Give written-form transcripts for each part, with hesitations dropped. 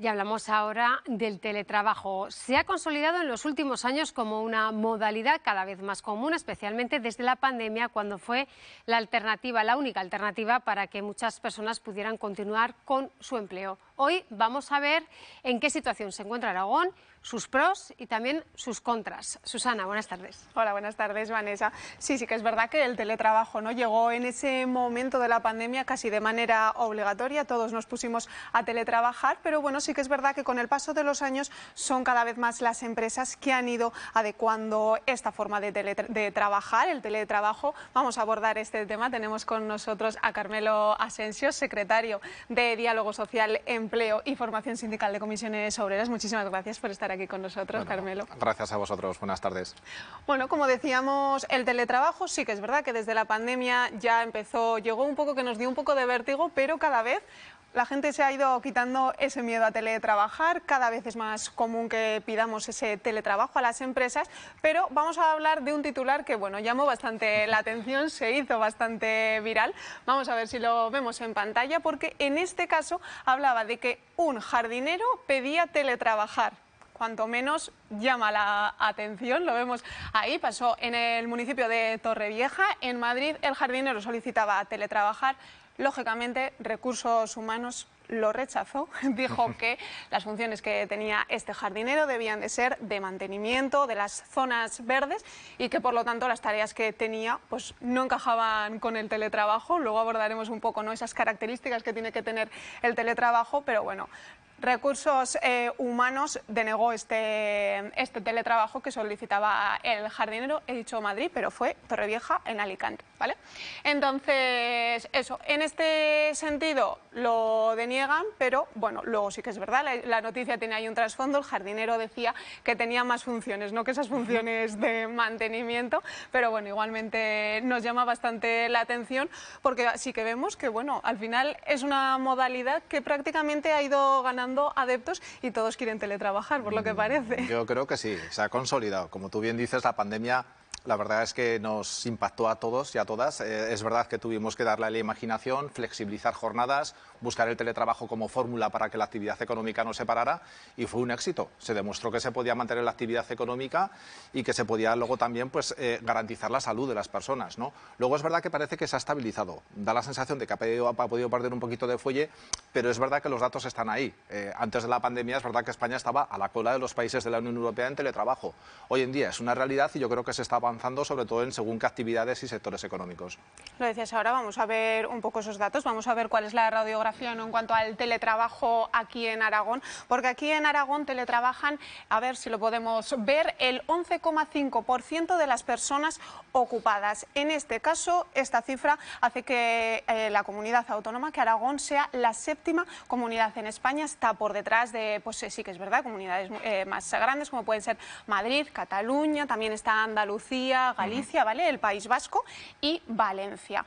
Y hablamos ahora del teletrabajo. Se ha consolidado en los últimos años como una modalidad cada vez más común, especialmente desde la pandemia, cuando fue la alternativa, la única alternativa para que muchas personas pudieran continuar con su empleo. Hoy vamos a ver en qué situación se encuentra Aragón, sus pros y también sus contras. Susana, buenas tardes. Hola, buenas tardes, Vanessa. Sí que es verdad que el teletrabajo llegó en ese momento de la pandemia casi de manera obligatoria, todos nos pusimos a teletrabajar, pero bueno, sí que es verdad que con el paso de los años son cada vez más las empresas que han ido adecuando esta forma de trabajar, el teletrabajo. Vamos a abordar este tema, tenemos con nosotros a Carmelo Asensio, secretario de Diálogo Social, Empleo y Formación Sindical de Comisiones Obreras. Muchísimas gracias por estar aquí con nosotros, Carmelo. Gracias a vosotros, buenas tardes. Bueno, como decíamos, el teletrabajo sí que es verdad que desde la pandemia ya llegó un poco que nos dio un poco de vértigo, pero cada vez la gente se ha ido quitando ese miedo a teletrabajar, cada vez es más común que pidamos ese teletrabajo a las empresas, pero vamos a hablar de un titular que, bueno, llamó bastante la atención, se hizo bastante viral. Vamos a ver si lo vemos en pantalla, porque en este caso hablaba de que un jardinero pedía teletrabajar. Cuanto menos llama la atención, lo vemos ahí, pasó en el municipio de Torrevieja, en Madrid. El jardinero solicitaba teletrabajar, lógicamente Recursos Humanos lo rechazó, dijo que las funciones que tenía este jardinero debían de ser de mantenimiento de las zonas verdes y que por lo tanto las tareas que tenía pues no encajaban con el teletrabajo. Luego abordaremos un poco esas características que tiene que tener el teletrabajo, pero bueno, Recursos Humanos denegó este teletrabajo que solicitaba el jardinero. He dicho Madrid, pero fue Torrevieja, en Alicante, ¿vale? Entonces, eso, en este sentido lo deniegan, pero bueno, luego sí que es verdad, la noticia tiene ahí un trasfondo. El jardinero decía que tenía más funciones, no que esas funciones de mantenimiento, pero bueno, igualmente nos llama bastante la atención porque sí que vemos que, bueno, al final es una modalidad que prácticamente ha ido ganando adeptos y todos quieren teletrabajar, por lo que parece. Yo creo que sí, se ha consolidado. Como tú bien dices, la pandemia, la verdad es que nos impactó a todos y a todas. Es verdad que tuvimos que darle a la imaginación, flexibilizar jornadas, buscar el teletrabajo como fórmula para que la actividad económica no se parara, y fue un éxito. Se demostró que se podía mantener la actividad económica y que se podía luego también garantizar la salud de las personas, ¿no? Luego es verdad que parece que se ha estabilizado. Da la sensación de que ha podido perder un poquito de fuelle, pero es verdad que los datos están ahí. Antes de la pandemia es verdad que España estaba a la cola de los países de la Unión Europea en teletrabajo. Hoy en día es una realidad y yo creo que se está avanzando sobre todo en según qué actividades y sectores económicos. Lo decías ahora, vamos a ver un poco esos datos, vamos a ver cuál es la radiografía en cuanto al teletrabajo aquí en Aragón, porque aquí en Aragón teletrabajan, a ver si lo podemos ver, el 11,5% de las personas ocupadas. En este caso, esta cifra hace que la comunidad autónoma, que Aragón sea la séptima comunidad en España, está por detrás de, pues sí que es verdad, comunidades más grandes como pueden ser Madrid, Cataluña, también está Andalucía, Galicia, ¿vale?, el País Vasco y Valencia.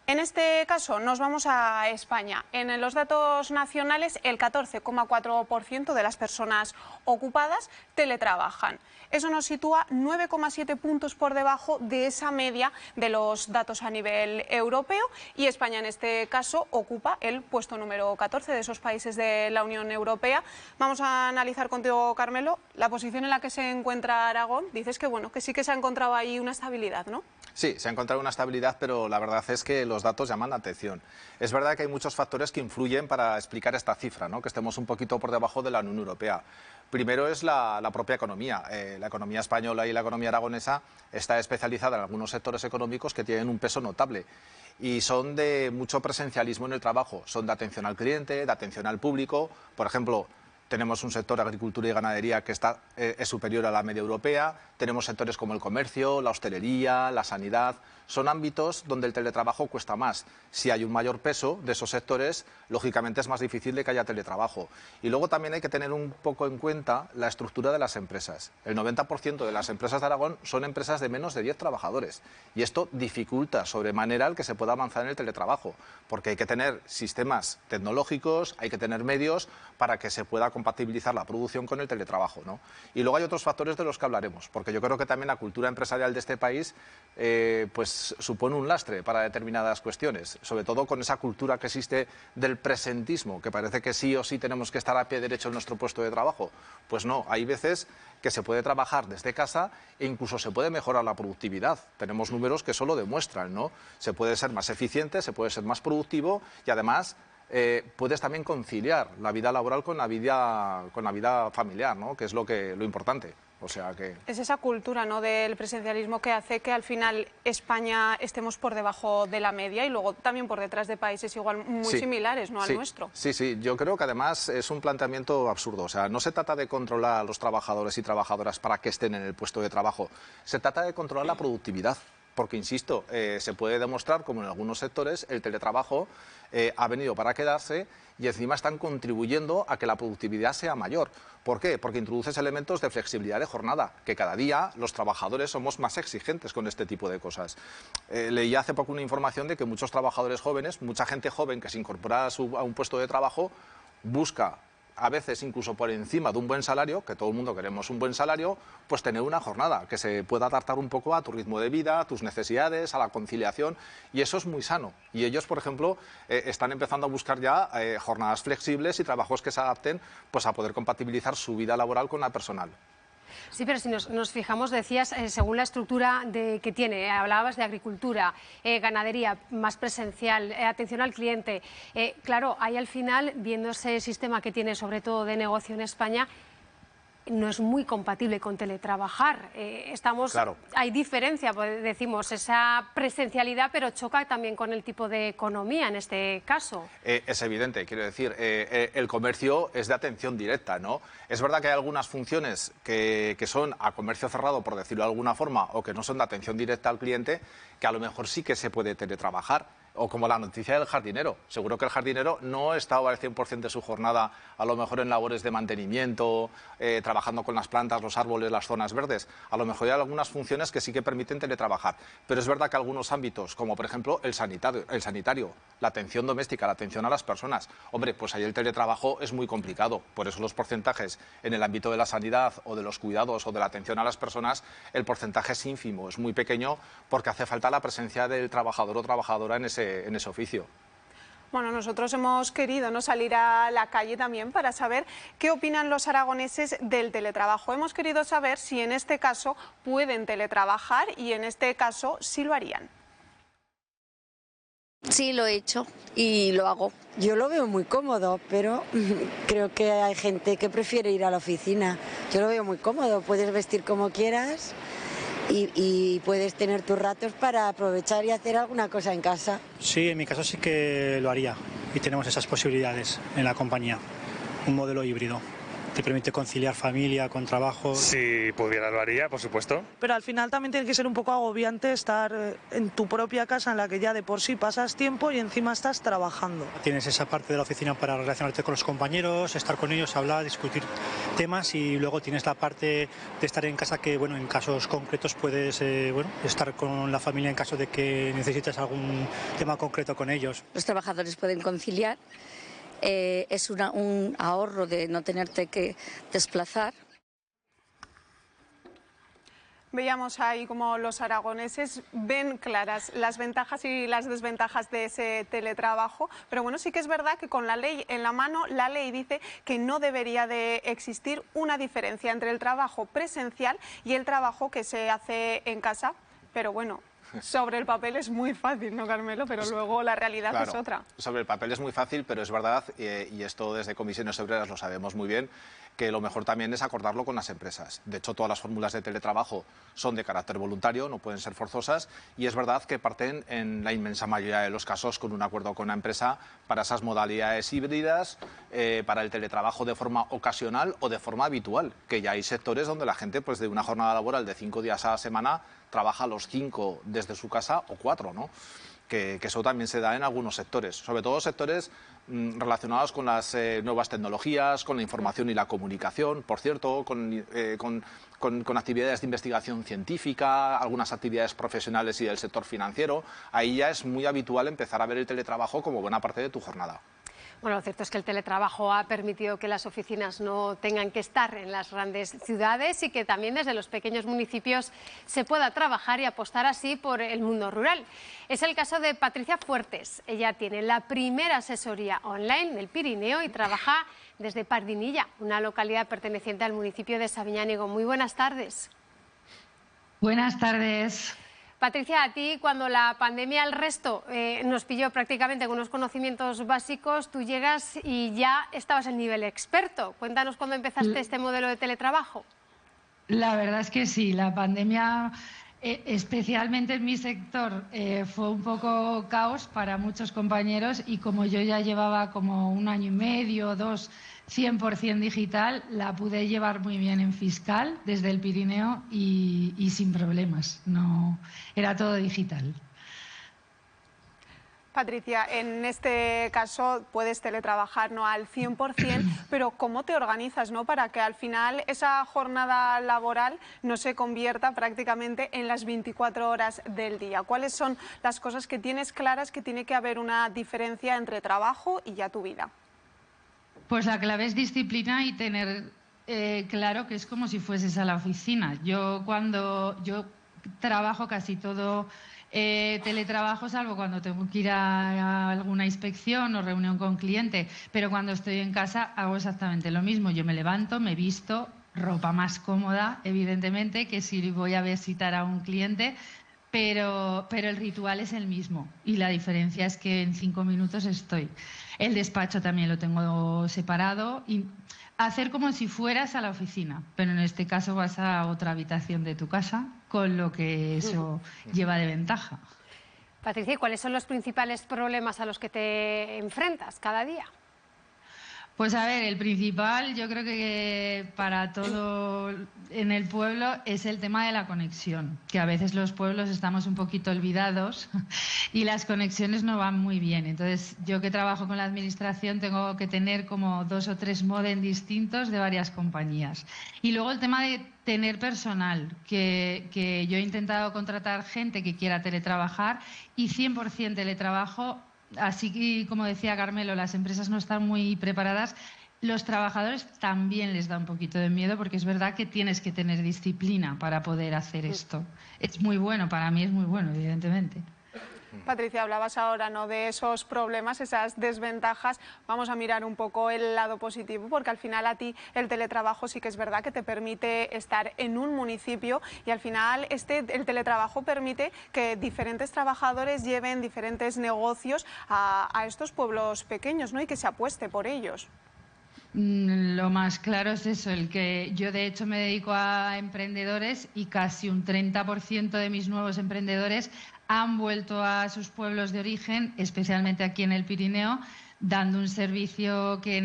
En este caso nos vamos a España. En los datos nacionales el 14,4% de las personas ocupadas teletrabajan. Eso nos sitúa 9,7 puntos por debajo de esa media de los datos a nivel europeo, y España en este caso ocupa el puesto número 14 de esos países de la Unión Europea. Vamos a analizar contigo, Carmelo, la posición en la que se encuentra Aragón. Dices que bueno, que sí que se ha encontrado ahí una estabilidad, ¿no? Sí, se ha encontrado una estabilidad, pero la verdad es que los datos llaman la atención. Es verdad que hay muchos factores que influyen para explicar esta cifra, ¿no?, que estemos un poquito por debajo de la Unión Europea. Primero es la propia economía. La economía española y la economía aragonesa está especializada en algunos sectores económicos que tienen un peso notable y son de mucho presencialismo en el trabajo. Son de atención al cliente, de atención al público. Por ejemplo, tenemos un sector de agricultura y ganadería que es superior a la media europea. Tenemos sectores como el comercio, la hostelería, la sanidad. Son ámbitos donde el teletrabajo cuesta más. Si hay un mayor peso de esos sectores, lógicamente es más difícil de que haya teletrabajo. Y luego también hay que tener un poco en cuenta la estructura de las empresas. El 90% de las empresas de Aragón son empresas de menos de 10 trabajadores. Y esto dificulta sobremanera el que se pueda avanzar en el teletrabajo, porque hay que tener sistemas tecnológicos, hay que tener medios para que se pueda compatibilizar la producción con el teletrabajo, ¿no? Y luego hay otros factores de los que hablaremos, porque yo creo que también la cultura empresarial de este país pues supone un lastre para determinadas cuestiones, sobre todo con esa cultura que existe del presentismo, que parece que sí o sí tenemos que estar a pie derecho en nuestro puesto de trabajo. Pues no, hay veces que se puede trabajar desde casa e incluso se puede mejorar la productividad. Tenemos números que eso lo demuestran, ¿no? Se puede ser más eficiente, se puede ser más productivo y además puedes también conciliar la vida laboral con la vida familiar, ¿no? Que es lo importante. O sea que... Es esa cultura, ¿no?, del presencialismo que hace que al final España estemos por debajo de la media y luego también por detrás de países igual muy similares, ¿no?, al nuestro. Sí, yo creo que además es un planteamiento absurdo. O sea, no se trata de controlar a los trabajadores y trabajadoras para que estén en el puesto de trabajo, se trata de controlar la productividad. Porque, insisto, se puede demostrar como en algunos sectores el teletrabajo ha venido para quedarse y encima están contribuyendo a que la productividad sea mayor. ¿Por qué? Porque introduces elementos de flexibilidad de jornada, que cada día los trabajadores somos más exigentes con este tipo de cosas. Leí hace poco una información de que muchos trabajadores jóvenes, mucha gente joven que se incorpora a un puesto de trabajo, busca a veces incluso por encima de un buen salario, que todo el mundo queremos un buen salario, pues tener una jornada que se pueda adaptar un poco a tu ritmo de vida, a tus necesidades, a la conciliación, y eso es muy sano. Y ellos, por ejemplo, están empezando a buscar ya jornadas flexibles y trabajos que se adapten pues, a poder compatibilizar su vida laboral con la personal. Sí, pero si nos fijamos, decías, según la estructura que tiene, hablabas de agricultura, ganadería, más presencial, atención al cliente. Claro, ahí al final, viendo ese sistema que tiene sobre todo de negocio en España, no es muy compatible con teletrabajar. Claro. Hay diferencia, pues, decimos, esa presencialidad, pero choca también con el tipo de economía en este caso. Es evidente, quiero decir, el comercio es de atención directa, ¿no? Es verdad que hay algunas funciones que son a comercio cerrado, por decirlo de alguna forma, o que no son de atención directa al cliente, que a lo mejor sí que se puede teletrabajar. O como la noticia del jardinero. Seguro que el jardinero no estaba al 100% de su jornada, a lo mejor en labores de mantenimiento, trabajando con las plantas, los árboles, las zonas verdes. A lo mejor hay algunas funciones que sí que permiten teletrabajar. Pero es verdad que algunos ámbitos, como por ejemplo el sanitario, la atención doméstica, la atención a las personas, hombre, pues ahí el teletrabajo es muy complicado. Por eso los porcentajes en el ámbito de la sanidad o de los cuidados o de la atención a las personas, el porcentaje es ínfimo, es muy pequeño, porque hace falta la presencia del trabajador o trabajadora en ese oficio. Bueno, nosotros hemos querido, ¿no?, salir a la calle también para saber qué opinan los aragoneses del teletrabajo. Hemos querido saber si en este caso pueden teletrabajar y en este caso si lo harían. Sí, lo he hecho y lo hago. Yo lo veo muy cómodo, pero creo que hay gente que prefiere ir a la oficina. Yo lo veo muy cómodo, puedes vestir como quieras y puedes tener tus ratos para aprovechar y hacer alguna cosa en casa. Sí, en mi caso sí que lo haría y tenemos esas posibilidades en la compañía, un modelo híbrido. Te permite conciliar familia con trabajo. Si pudiera lo haría, por supuesto. Pero al final también tiene que ser un poco agobiante estar en tu propia casa en la que ya de por sí pasas tiempo y encima estás trabajando. Tienes esa parte de la oficina para relacionarte con los compañeros, estar con ellos, hablar, discutir temas y luego tienes la parte de estar en casa que, bueno, en casos concretos puedes estar con la familia en caso de que necesites algún tema concreto con ellos. Los trabajadores pueden conciliar. Es un ahorro de no tenerte que desplazar. Veíamos ahí como los aragoneses ven claras las ventajas y las desventajas de ese teletrabajo, pero bueno, sí que es verdad que con la ley en la mano, la ley dice que no debería de existir una diferencia entre el trabajo presencial y el trabajo que se hace en casa, pero bueno, sobre el papel es muy fácil, ¿no, Carmelo? Pero luego la realidad Claro, es otra. Sobre el papel es muy fácil, pero es verdad, y esto desde Comisiones Obreras lo sabemos muy bien, que lo mejor también es acordarlo con las empresas. De hecho, todas las fórmulas de teletrabajo son de carácter voluntario, no pueden ser forzosas, y es verdad que parten en la inmensa mayoría de los casos con un acuerdo con la empresa para esas modalidades híbridas, para el teletrabajo de forma ocasional o de forma habitual, que ya hay sectores donde la gente, pues de una jornada laboral de 5 días a la semana, trabaja los 5 desde su casa o 4, ¿no? Que eso también se da en algunos sectores, sobre todo sectores relacionados con las nuevas tecnologías, con la información y la comunicación, por cierto, con actividades de investigación científica, algunas actividades profesionales y del sector financiero. Ahí ya es muy habitual empezar a ver el teletrabajo como buena parte de tu jornada. Bueno, lo cierto es que el teletrabajo ha permitido que las oficinas no tengan que estar en las grandes ciudades y que también desde los pequeños municipios se pueda trabajar y apostar así por el mundo rural. Es el caso de Patricia Fuertes. Ella tiene la primera asesoría online del Pirineo y trabaja desde Pardinilla, una localidad perteneciente al municipio de Sabiñánigo. Muy buenas tardes. Buenas tardes. Patricia, a ti cuando la pandemia al resto nos pilló prácticamente con unos conocimientos básicos, tú llegas y ya estabas en nivel experto. Cuéntanos cuándo empezaste este modelo de teletrabajo. La verdad es que sí, la pandemia, especialmente en mi sector, fue un poco caos para muchos compañeros y como yo ya llevaba como 1 año y medio, 2, 100% digital, la pude llevar muy bien en fiscal desde el Pirineo y sin problemas. No, era todo digital. Patricia, en este caso puedes teletrabajar no al 100%, pero ¿cómo te organizas, no, para que al final esa jornada laboral no se convierta prácticamente en las 24 horas del día? ¿Cuáles son las cosas que tienes claras que tiene que haber una diferencia entre trabajo y ya tu vida? Pues la clave es disciplina y tener claro que es como si fueses a la oficina. Yo trabajo casi todo teletrabajo, salvo cuando tengo que ir a alguna inspección o reunión con cliente, pero cuando estoy en casa hago exactamente lo mismo. Yo me levanto, me visto, ropa más cómoda, evidentemente, que si voy a visitar a un cliente, pero el ritual es el mismo y la diferencia es que en 5 minutos estoy. El despacho también lo tengo separado y hacer como si fueras a la oficina, pero en este caso vas a otra habitación de tu casa, con lo que eso lleva de ventaja. Patricia, ¿cuáles son los principales problemas a los que te enfrentas cada día? Pues a ver, el principal, yo creo que para todo en el pueblo es el tema de la conexión, que a veces los pueblos estamos un poquito olvidados y las conexiones no van muy bien. Entonces, yo que trabajo con la administración tengo que tener como 2 o 3 módems distintos de varias compañías. Y luego el tema de tener personal, que yo he intentado contratar gente que quiera teletrabajar y 100% teletrabajo. Así que, como decía Carmelo, las empresas no están muy preparadas. Los trabajadores también les da un poquito de miedo porque es verdad que tienes que tener disciplina para poder hacer esto. Es muy bueno, para mí es muy bueno, evidentemente. Patricia, hablabas ahora, ¿no?, de esos problemas, esas desventajas. Vamos a mirar un poco el lado positivo, porque al final a ti el teletrabajo sí que es verdad que te permite estar en un municipio y al final el teletrabajo permite que diferentes trabajadores lleven diferentes negocios a estos pueblos pequeños, ¿no?, y que se apueste por ellos. Lo más claro es eso, el que yo de hecho me dedico a emprendedores y casi un 30% de mis nuevos emprendedores han vuelto a sus pueblos de origen, especialmente aquí en el Pirineo, dando un servicio que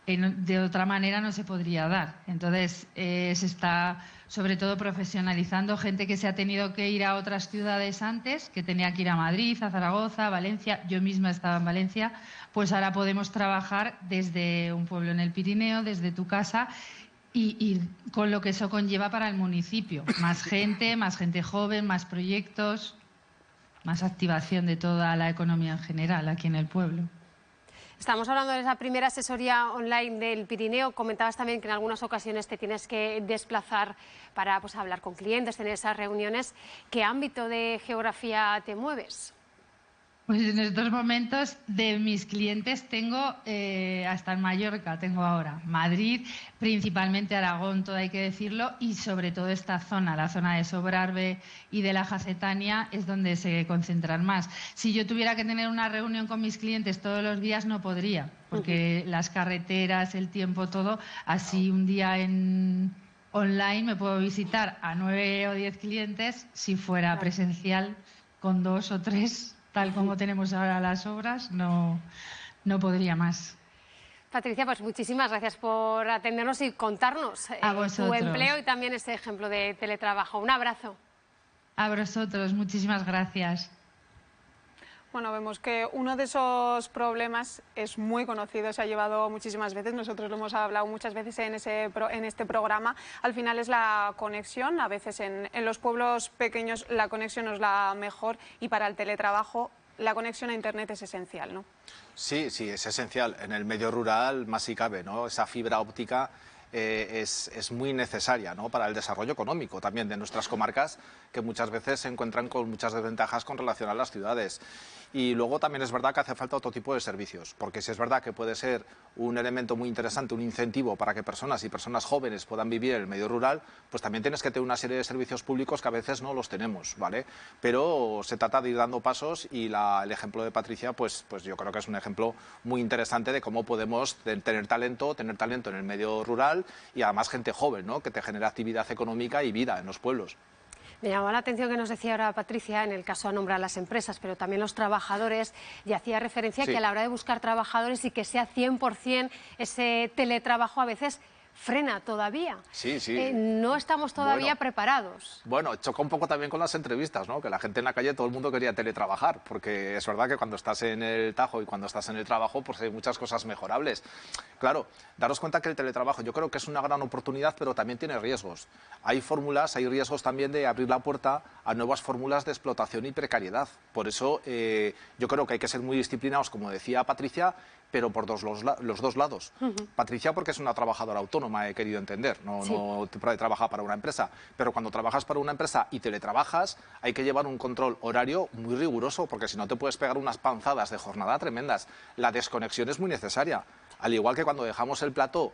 de otra manera no se podría dar. Entonces se está sobre todo profesionalizando gente que se ha tenido que ir a otras ciudades antes, que tenía que ir a Madrid, a Zaragoza, a Valencia. Yo misma estaba en Valencia, pues ahora podemos trabajar desde un pueblo en el Pirineo, desde tu casa y con lo que eso conlleva para el municipio. Más gente joven, más proyectos, más activación de toda la economía en general aquí en el pueblo. Estamos hablando de esa primera asesoría online del Pirineo. Comentabas también que en algunas ocasiones te tienes que desplazar para hablar con clientes, tener esas reuniones. ¿Qué ámbito de geografía te mueves? Pues en estos momentos de mis clientes tengo hasta en Mallorca, tengo ahora Madrid, principalmente Aragón, todo hay que decirlo, y sobre todo esta zona, la zona de Sobrarbe y de la Jacetania es donde se concentran más. Si yo tuviera que tener una reunión con mis clientes todos los días no podría, porque las carreteras, el tiempo, todo, así un día online me puedo visitar a 9 o 10 clientes, si fuera presencial con 2 o 3... tal como tenemos ahora las obras, no podría más. Patricia, pues muchísimas gracias por atendernos y contarnos tu empleo y también este ejemplo de teletrabajo. Un abrazo. A vosotros, muchísimas gracias. Bueno, vemos que uno de esos problemas es muy conocido, se ha llevado muchísimas veces, nosotros lo hemos hablado muchas veces en este programa. Al final es la conexión, a veces en los pueblos pequeños la conexión no es la mejor y para el teletrabajo la conexión a Internet es esencial, ¿no? Sí, sí, es esencial. En el medio rural más si cabe, ¿no? Esa fibra óptica es muy necesaria, ¿no?, para el desarrollo económico también de nuestras comarcas, que muchas veces se encuentran con muchas desventajas con relación a las ciudades. Y luego también es verdad que hace falta otro tipo de servicios, porque si es verdad que puede ser un elemento muy interesante, un incentivo para que personas y personas jóvenes puedan vivir en el medio rural, pues también tienes que tener una serie de servicios públicos que a veces no los tenemos, ¿vale? Pero se trata de ir dando pasos y el ejemplo de Patricia, pues yo creo que es un ejemplo muy interesante de cómo podemos tener talento en el medio rural y además gente joven, ¿no?, que te genera actividad económica y vida en los pueblos. Me llamó la atención que nos decía ahora Patricia, en el caso de nombrar las empresas, pero también los trabajadores, y hacía referencia que a la hora de buscar trabajadores y que sea 100% ese teletrabajo a veces frena todavía. Sí, sí. No estamos todavía preparados. Bueno, choca un poco también con las entrevistas, ¿no? Que la gente en la calle, todo el mundo quería teletrabajar, porque es verdad que cuando estás en el Tajo y cuando estás en el trabajo, pues hay muchas cosas mejorables. Claro, daros cuenta que el teletrabajo yo creo que es una gran oportunidad, pero también tiene riesgos. Hay fórmulas, hay riesgos también de abrir la puerta a nuevas fórmulas de explotación y precariedad. Por eso yo creo que hay que ser muy disciplinados, como decía Patricia, pero por los dos lados. Patricia porque es una trabajadora autónoma, he querido entender, no trabaja para una empresa, pero cuando trabajas para una empresa y teletrabajas hay que llevar un control horario muy riguroso, porque si no te puedes pegar unas panzadas de jornada tremendas. La desconexión es muy necesaria. Al igual que cuando dejamos el plató,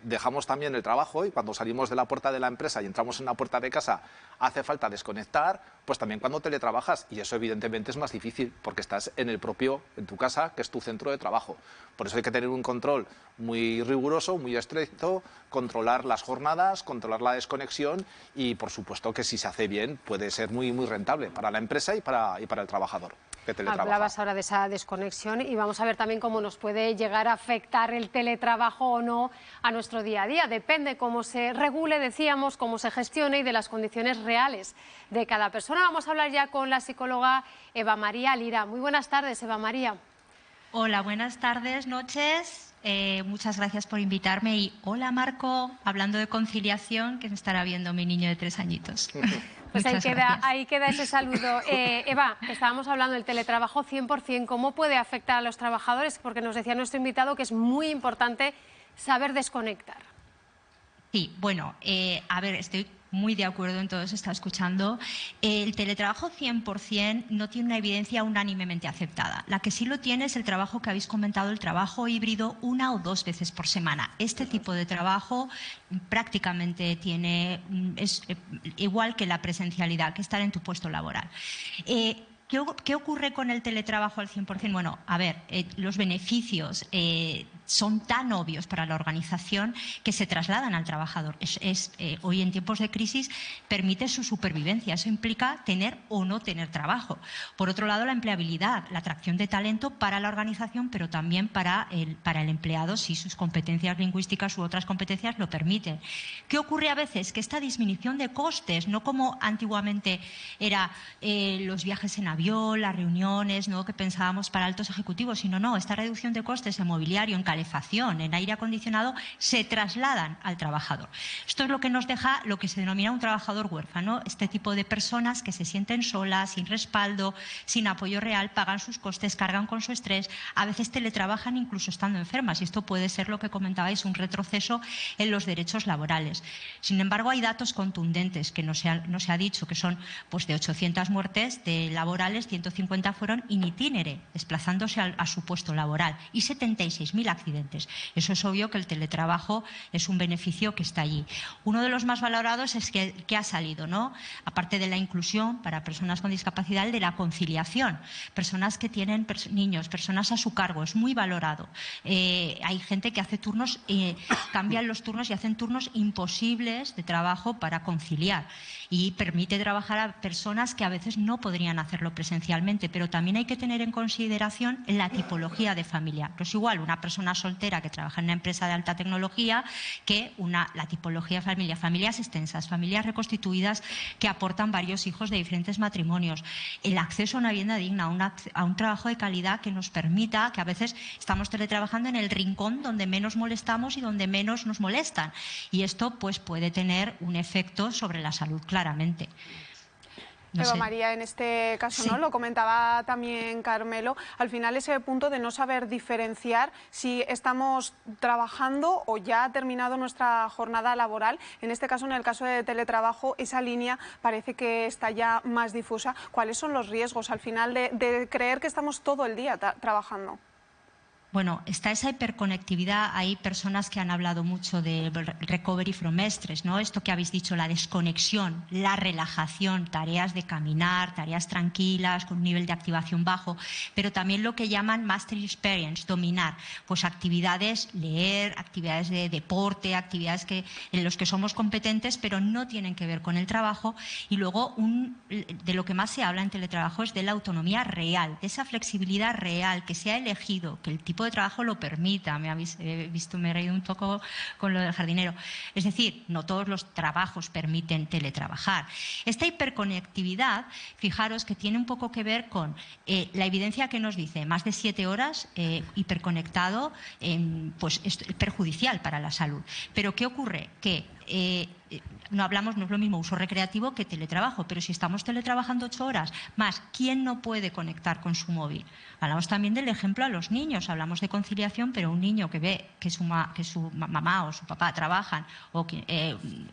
dejamos también el trabajo, y cuando salimos de la puerta de la empresa y entramos en la puerta de casa hace falta desconectar, pues también cuando teletrabajas, y eso evidentemente es más difícil porque estás en tu casa, que es tu centro de trabajo. Por eso hay que tener un control muy riguroso, muy estricto, controlar las jornadas, controlar la desconexión y, por supuesto, que si se hace bien puede ser muy, muy rentable para la empresa y para el trabajador que teletrabaja. Hablabas ahora de esa desconexión y vamos a ver también cómo nos puede llegar a afectar el teletrabajo o no a nuestro día a día. Depende cómo se regule, decíamos, cómo se gestione y de las condiciones reales de cada persona. Vamos a hablar ya con la psicóloga Eva María Lira. Muy buenas tardes, Eva María. Hola, buenas tardes, noches. Muchas gracias por invitarme y hola Marco, hablando de conciliación, que me estará viendo mi niño de 3 añitos. Pues ahí queda ese saludo. Eva, estábamos hablando del teletrabajo 100%, ¿cómo puede afectar a los trabajadores? Porque nos decía nuestro invitado que es muy importante saber desconectar. Sí, bueno, a ver, estoy muy de acuerdo en todo eso, está escuchando. El teletrabajo 100% no tiene una evidencia unánimemente aceptada. La que sí lo tiene es el trabajo que habéis comentado, el trabajo híbrido 1 o 2 veces por semana. Este tipo de trabajo prácticamente es igual que la presencialidad, que estar en tu puesto laboral. ¿Qué ocurre con el teletrabajo al 100%? Bueno, a ver, los beneficios son tan obvios para la organización que se trasladan al trabajador. Hoy en tiempos de crisis permite su supervivencia. Eso implica tener o no tener trabajo. Por otro lado, la empleabilidad, la atracción de talento para la organización, pero también para el empleado si sus competencias lingüísticas u otras competencias lo permiten. ¿Qué ocurre a veces? Que esta disminución de costes, no como antiguamente era los viajes en avión, las reuniones, ¿no?, que pensábamos para altos ejecutivos, sino no, esta reducción de costes en mobiliario, en calefacción, en aire acondicionado, se trasladan al trabajador. Esto es lo que nos deja lo que se denomina un trabajador huérfano, este tipo de personas que se sienten solas, sin respaldo, sin apoyo real, pagan sus costes, cargan con su estrés, a veces teletrabajan incluso estando enfermas, y esto puede ser lo que comentabais, un retroceso en los derechos laborales. Sin embargo, hay datos contundentes que no se ha dicho, que son pues de 800 muertes de laborales, 150 fueron in itinere, desplazándose a su puesto laboral, y 76.000 accidentes. Eso es obvio que el teletrabajo es un beneficio que está allí. Uno de los más valorados es que ha salido, ¿no?, aparte de la inclusión para personas con discapacidad, de la conciliación. Personas que tienen niños, personas a su cargo, es muy valorado. Hay gente que hace turnos, cambian los turnos y hacen turnos imposibles de trabajo para conciliar, y permite trabajar a personas que a veces no podrían hacerlo presencialmente, pero también hay que tener en consideración la tipología de familia. No es igual una persona soltera que trabaja en una empresa de alta tecnología que la tipología de familia, familias extensas, familias reconstituidas que aportan varios hijos de diferentes matrimonios. El acceso a una vivienda digna, a un trabajo de calidad que nos permita, que a veces estamos teletrabajando en el rincón donde menos molestamos y donde menos nos molestan. Y esto pues puede tener un efecto sobre la salud claramente. Eva María, en este caso, Sí. ¿no? Lo comentaba también Carmelo, al final ese punto de no saber diferenciar si estamos trabajando o ya ha terminado nuestra jornada laboral. En este caso, en el caso de teletrabajo, esa línea parece que está ya más difusa. ¿Cuáles son los riesgos al final de creer que estamos todo el día trabajando? Bueno, está esa hiperconectividad. Hay personas que han hablado mucho de recovery from stress, ¿no? Esto que habéis dicho, la desconexión, la relajación, tareas de caminar, tareas tranquilas, con un nivel de activación bajo, pero también lo que llaman mastery experience, dominar, pues actividades, leer, actividades de deporte, actividades en las que somos competentes, pero no tienen que ver con el trabajo. Y luego, de lo que más se habla en teletrabajo es de la autonomía real, de esa flexibilidad real, que se ha elegido, que el tipo de trabajo lo permita. Me he reído un poco con lo del jardinero. Es decir, no todos los trabajos permiten teletrabajar. Esta hiperconectividad, fijaros que tiene un poco que ver con la evidencia que nos dice más de 7 horas hiperconectado, pues es perjudicial para la salud. Pero ¿qué ocurre? Que no es lo mismo uso recreativo que teletrabajo, pero si estamos teletrabajando 8 horas más, ¿quién no puede conectar con su móvil? Hablamos también del ejemplo a los niños, hablamos de conciliación, pero un niño que ve que su mamá o su papá trabajan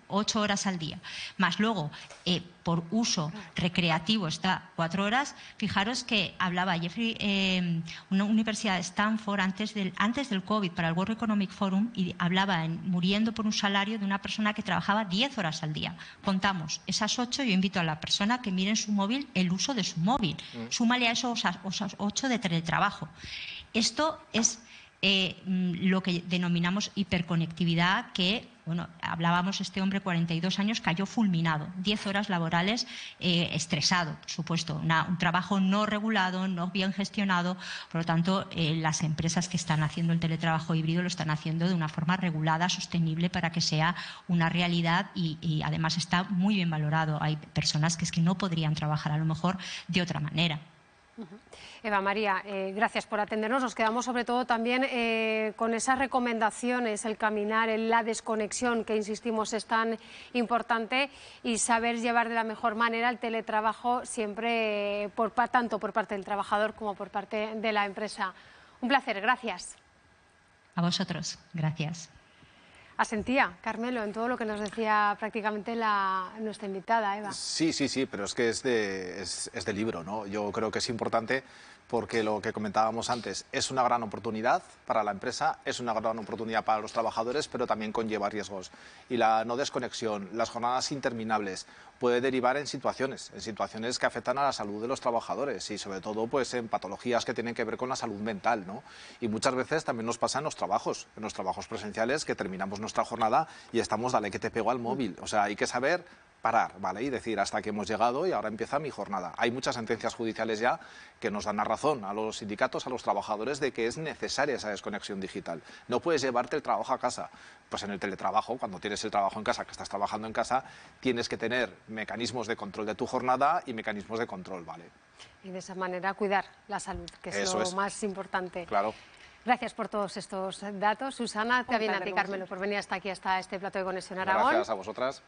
8 horas al día, más luego por uso recreativo está 4 horas, fijaros que hablaba una universidad de Stanford antes del COVID para el World Economic Forum, y hablaba muriendo por un salario de una persona que trabajaba 10 horas al día. Contamos esas 8, yo invito a la persona que mire en su móvil el uso de su móvil. Súmale a esos 8 de teletrabajo. Esto es lo que denominamos hiperconectividad, que, bueno, hablábamos, este hombre, 42 años, cayó fulminado, 10 horas laborales, estresado, por supuesto, un trabajo no regulado, no bien gestionado. Por lo tanto, las empresas que están haciendo el teletrabajo híbrido lo están haciendo de una forma regulada, sostenible, para que sea una realidad y además está muy bien valorado. Hay personas que es que no podrían trabajar a lo mejor de otra manera. Eva María, gracias por atendernos. Nos quedamos sobre todo también con esas recomendaciones, el caminar, la desconexión, que insistimos es tan importante, y saber llevar de la mejor manera el teletrabajo siempre, tanto por parte del trabajador como por parte de la empresa. Un placer, gracias. A vosotros, gracias. Asentía, Carmelo, en todo lo que nos decía prácticamente nuestra invitada, Eva. Sí, pero es que es de libro, ¿no? Yo creo que es importante porque lo que comentábamos antes es una gran oportunidad para la empresa, es una gran oportunidad para los trabajadores, pero también conlleva riesgos. Y la no desconexión, las jornadas interminables, puede derivar en situaciones que afectan a la salud de los trabajadores y sobre todo pues en patologías que tienen que ver con la salud mental, ¿no? Y muchas veces también nos pasa en los trabajos presenciales, que terminamos nuestra jornada y estamos, dale que te pego al móvil. O sea, hay que saber parar, ¿vale? Y decir, hasta que hemos llegado y ahora empieza mi jornada. Hay muchas sentencias judiciales ya que nos dan la razón a los sindicatos, a los trabajadores, de que es necesaria esa desconexión digital. No puedes llevarte el trabajo a casa. Pues en el teletrabajo, cuando tienes el trabajo en casa, que estás trabajando en casa, tienes que tener mecanismos de control de tu jornada y mecanismos de control, ¿vale? Y de esa manera cuidar la salud, que es lo más importante. Claro. Gracias por todos estos datos. Susana, te viene a ti, Carmelo, por venir hasta aquí, hasta este plato de Conexión Aragón. Gracias a vosotras.